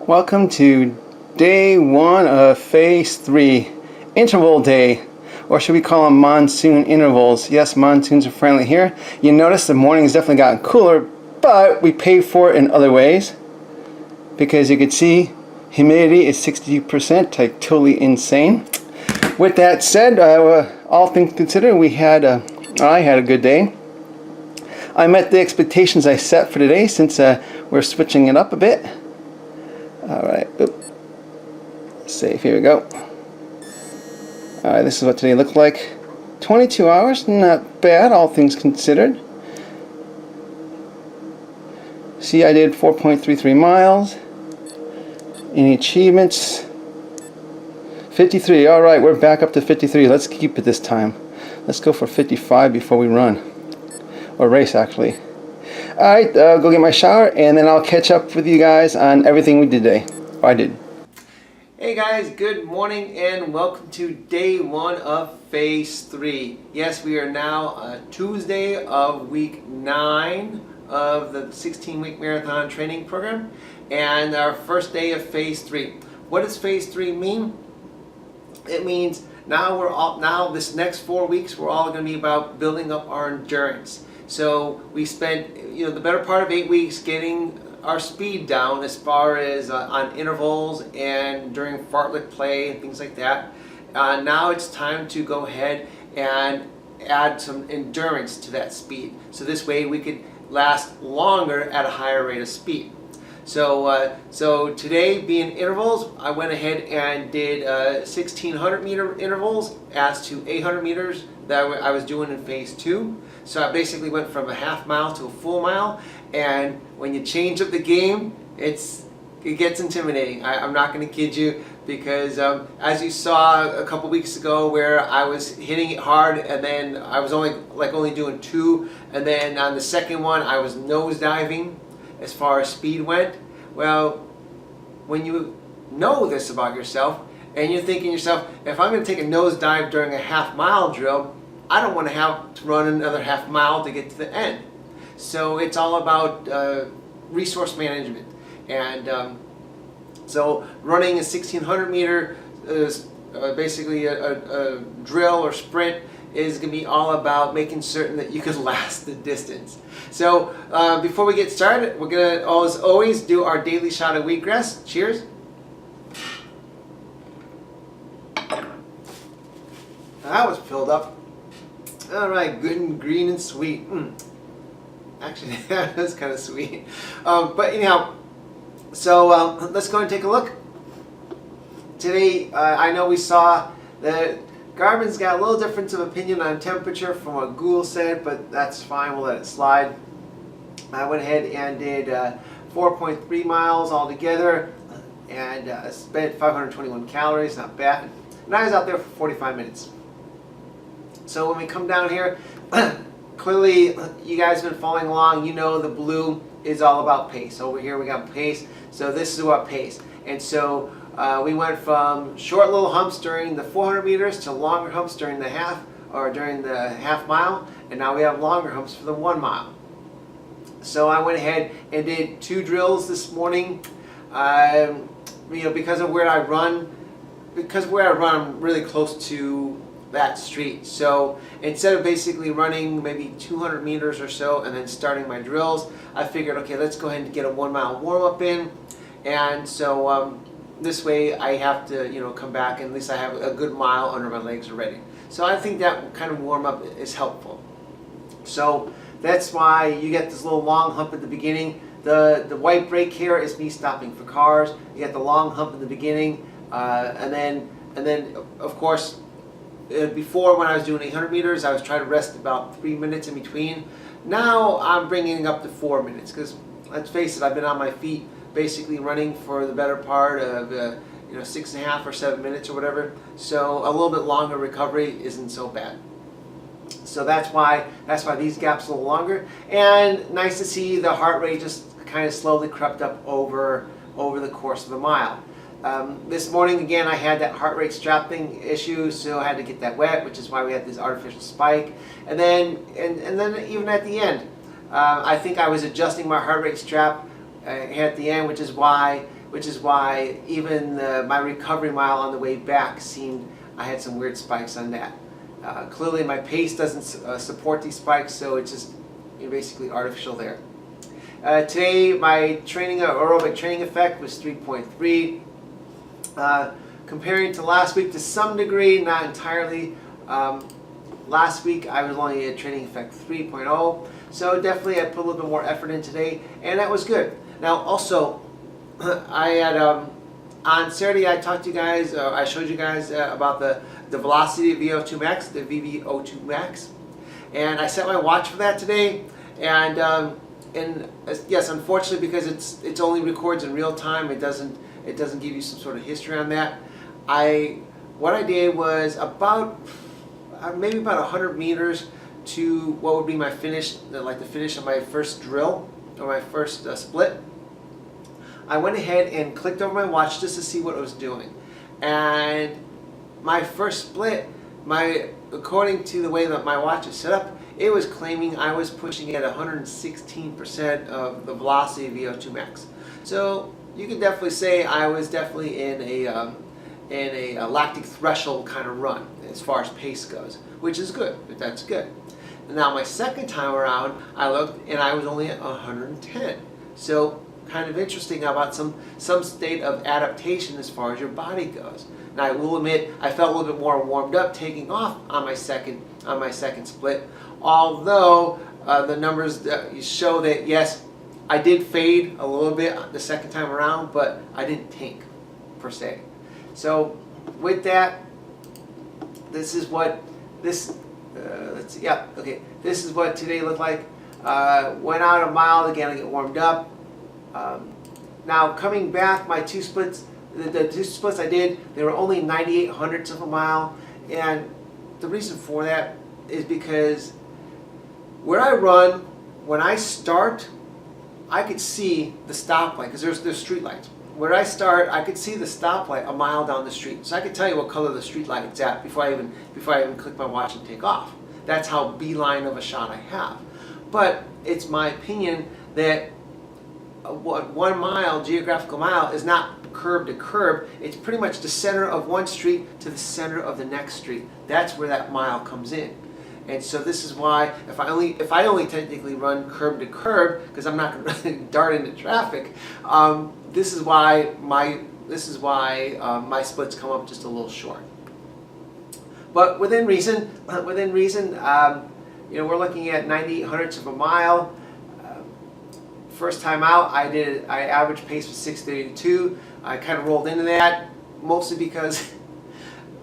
Welcome to day one of phase 3, interval day, or should we call them monsoon intervals? Yes, monsoons are friendly here. You notice the morning's definitely gotten cooler, but we pay for it in other ways because you can see humidity is 60%, like totally insane. With that said, all things considered, I had a good day. I met the expectations I set for today since we're switching it up a bit. Alright, save, here we go. Alright, this is what today looked like. 22 hours, not bad, all things considered. See, I did 4.33 miles. Any achievements? 53, alright, we're back up to 53. Let's keep it this time. Let's go for 55 before we run. Or race, actually. Alright, go get my shower, and then I'll catch up with you guys on everything we did today. Or I did. Hey guys, good morning, and welcome to day one of phase 3. Yes, we are now Tuesday of week 9 of the 16-week marathon training program, and our first day of phase 3. What does phase 3 mean? It means now this next 4 weeks we're all going to be about building up our endurance. So we spent the better part of 8 weeks getting our speed down as far as on intervals and during fartlek play and things like that. Now it's time to go ahead and add some endurance to that speed. So this way we could last longer at a higher rate of speed. So today, being intervals, I went ahead and did 1,600 meter intervals as to 800 meters that I was doing in phase 2. So I basically went from a half mile to a full mile, and when you change up the game, it gets intimidating. I'm not going to kid you, because as you saw a couple weeks ago where I was hitting it hard and then I was only doing 2, and then on the second one I was nosediving as far as speed went. Well, when you know this about yourself and you're thinking to yourself, if I'm going to take a nosedive during a half mile drill, I don't want to have to run another half mile to get to the end. So it's all about resource management. And so running a 1,600 meter is basically a drill or sprint is going to be all about making certain that you can last the distance. So before we get started, we're going to, as always, do our daily shot of wheatgrass. Cheers. That was filled up. All right, good and green and sweet. Actually, that was kind of sweet. But anyhow, so let's go and take a look. Today, I know we saw that Garmin's got a little difference of opinion on temperature from what Google said, but that's fine, we'll let it slide. I went ahead and did 4.3 miles altogether and spent 521 calories, not bad. And I was out there for 45 minutes. So when we come down here, clearly you guys have been following along, you know the blue is all about pace. Over here we got pace, so this is what pace. And so we went from short little humps during the 400 meters to longer humps during the half mile, and now we have longer humps for the 1 mile. So I went ahead and did 2 drills this morning. Because of where I run, I'm really close to that street. So instead of basically running maybe 200 meters or so and then starting my drills, I figured, okay, let's go ahead and get a 1 mile warm up in. And so this way I have to come back and at least I have a good mile under my legs already. So I think that kind of warm up is helpful. So that's why you get this little long hump at the beginning. The white break here is me stopping for cars. You get the long hump in the beginning, and then of course before, when I was doing 800 meters, I was trying to rest about 3 minutes in between. Now I'm bringing it up to 4 minutes, because let's face it, I've been on my feet basically running for the better part of 6.5 or 7 minutes or whatever. So a little bit longer recovery isn't so bad. So that's why these gaps are a little longer. And nice to see the heart rate just kind of slowly crept up over the course of a mile. This morning again I had that heart rate strapping issue, so I had to get that wet, which is why we had this artificial spike. And then even at the end, I think I was adjusting my heart rate strap at the end, which is why which is why even my recovery mile on the way back seemed I had some weird spikes on that. Clearly my pace doesn't support these spikes, so it's just basically artificial there. Today my aerobic training effect was 3.3. Comparing to last week to some degree, not entirely. Last week I was only at training effect 3.0, so definitely I put a little bit more effort in today, and that was good. Now also, I had on Saturday I talked to you guys, I showed you guys about the velocity of VO2 max, the VVO2 max, and I set my watch for that today, and yes, unfortunately, because it's only records in real time, it doesn't give you some sort of history on that. What I did was maybe about 100 meters to what would be my finish, like the finish of my first drill or my first split. I went ahead and clicked over my watch just to see what it was doing, and my first split, according to the way that my watch is set up, it was claiming I was pushing at 116% of the velocity of VO2 max. So you can definitely say I was definitely in a lactic threshold kind of run as far as pace goes, which is good. That's good. Now my second time around, I looked and I was only at 110. So kind of interesting about some state of adaptation as far as your body goes. Now I will admit I felt a little bit more warmed up taking off on my second split, although the numbers show that yes, I did fade a little bit the second time around, but I didn't tank per se. So with that, this is what this this is what today looked like. Went out a mile again to get warmed up. Now coming back, my two splits, the two splits I did, they were only 98 hundredths of a mile, and the reason for that is because where I run, when I start, I could see the stoplight because there's street lights. Where I start, I could see the stoplight a mile down the street, so I could tell you what color the street light is at before I even click my watch and take off. That's how beeline of a shot I have. But it's my opinion that 1 mile, geographical mile, is not curb to curb. It's pretty much the center of one street to the center of the next street. That's where that mile comes in. And so this is why if I only technically run curb to curb, because I'm not going to dart into traffic, this is why my splits come up just a little short. But within reason, we're looking at 98 hundredths of a mile. First time out, I average pace was 6:32. I kind of rolled into that mostly because,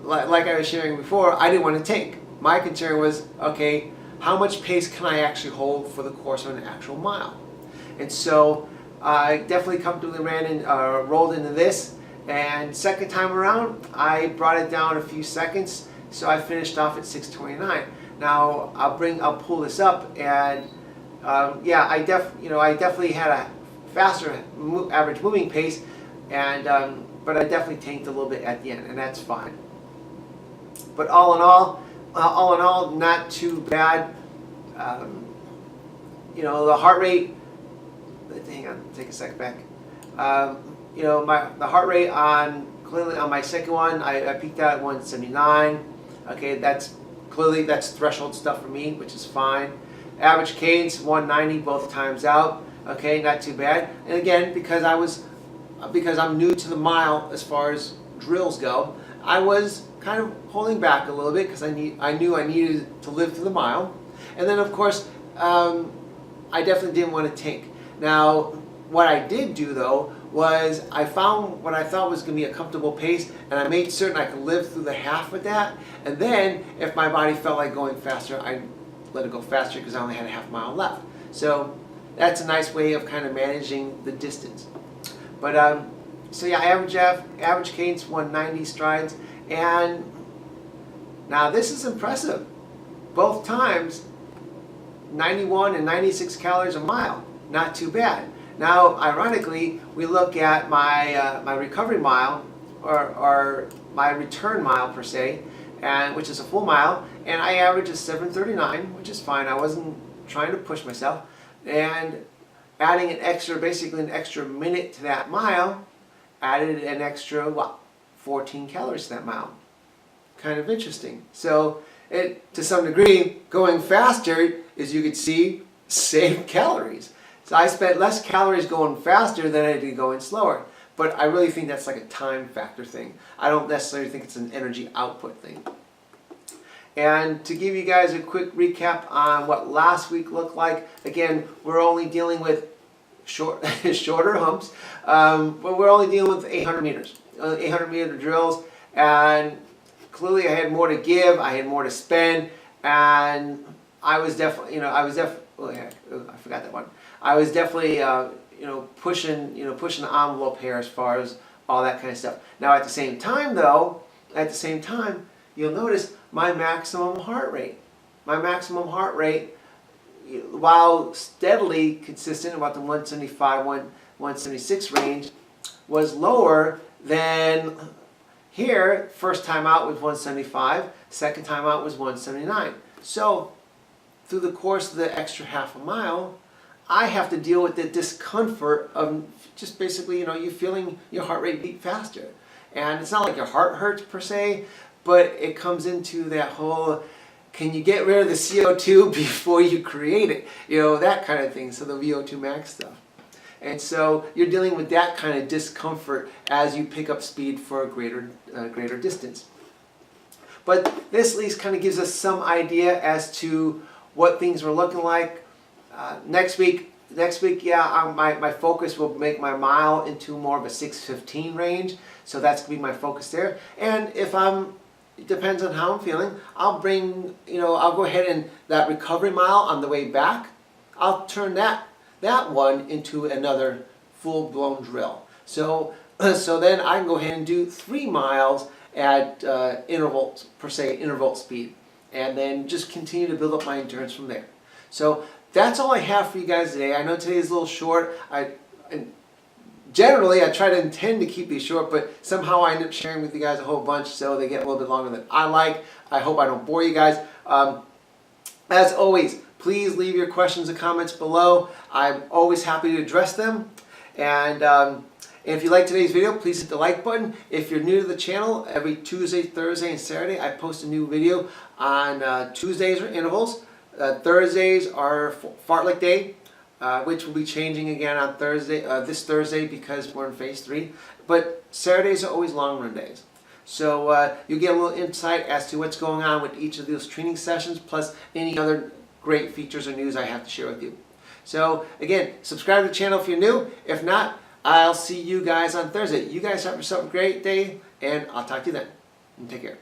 like I was sharing before, I didn't want to tank. My concern was, okay, how much pace can I actually hold for the course of an actual mile? And so I definitely comfortably rolled into this. And second time around, I brought it down a few seconds, so I finished off at 6:29. Now I'll pull this up, and yeah, I definitely had a faster average moving pace, and but I definitely tanked a little bit at the end, and that's fine. But all in all, not too bad. The heart rate. Hang on, take a second back. The heart rate clearly on my second one, I peaked out at 179. Okay, that's threshold stuff for me, which is fine. Average cadence 190 both times out. Okay, not too bad. And again, because I'm new to the mile as far as drills go, I was kind of holding back a little bit because I knew I needed to live through the mile. And then of course, I definitely didn't want to tank. Now, what I did do though was I found what I thought was going to be a comfortable pace, and I made certain I could live through the half of that. And then, if my body felt like going faster, I let it go faster because I only had a half mile left. So that's a nice way of kind of managing the distance. But so yeah, average cadence 190 strides, and now this is impressive. Both times, 91 and 96 calories a mile. Not too bad. Now, ironically, we look at my recovery mile, or my return mile per se, and which is a full mile, and I average a 7:39, which is fine. I wasn't trying to push myself, and adding basically an extra minute to that mile, added an extra, 14 calories to that mile. Kind of interesting. So it, to some degree, going faster, as you could see, saved calories. So I spent less calories going faster than I did going slower. But I really think that's like a time factor thing. I don't necessarily think it's an energy output thing. And to give you guys a quick recap on what last week looked like, again, we're only dealing with shorter humps, but we're only dealing with 800 meters, 800 meter drills, and clearly I had more to give, I had more to spend, and I was definitely, oh yeah, I forgot that one. I was definitely, pushing the envelope here as far as all that kind of stuff. Now at the same time though, you'll notice my maximum heart rate, while steadily consistent about the 175, 176 range, was lower than here. First time out was 175, second time out was 179. So through the course of the extra half a mile, I have to deal with the discomfort of just basically, you feeling your heart rate beat faster. And it's not like your heart hurts per se, but it comes into that whole, can you get rid of the CO2 before you create it? That kind of thing, so the VO2 max stuff. And so you're dealing with that kind of discomfort as you pick up speed for a greater distance. But this at least kind of gives us some idea as to what things were looking like. Next week, my focus will make my mile into more of a 6:15 range. So that's going to be my focus there. And it depends on how I'm feeling, I'll go ahead and that recovery mile on the way back, I'll turn that one into another full-blown drill. So then I can go ahead and do 3 miles at interval speed, and then just continue to build up my endurance from there. So that's all I have for you guys today. I know today is a little short. Generally, I try to intend to keep these short, but somehow I end up sharing with you guys a whole bunch, so they get a little bit longer than I like. I hope I don't bore you guys. As always, please leave your questions and comments below. I'm always happy to address them. And if you like today's video, please hit the like button. If you're new to the channel, every Tuesday, Thursday, and Saturday, I post a new video on Tuesdays or intervals. Thursdays are Fartlek Day, which will be changing again on this Thursday because we're in phase 3. But Saturdays are always long run days. So you get a little insight as to what's going on with each of those training sessions, plus any other great features or news I have to share with you. So again, subscribe to the channel if you're new. If not, I'll see you guys on Thursday. You guys have yourself a great day, and I'll talk to you then. And take care.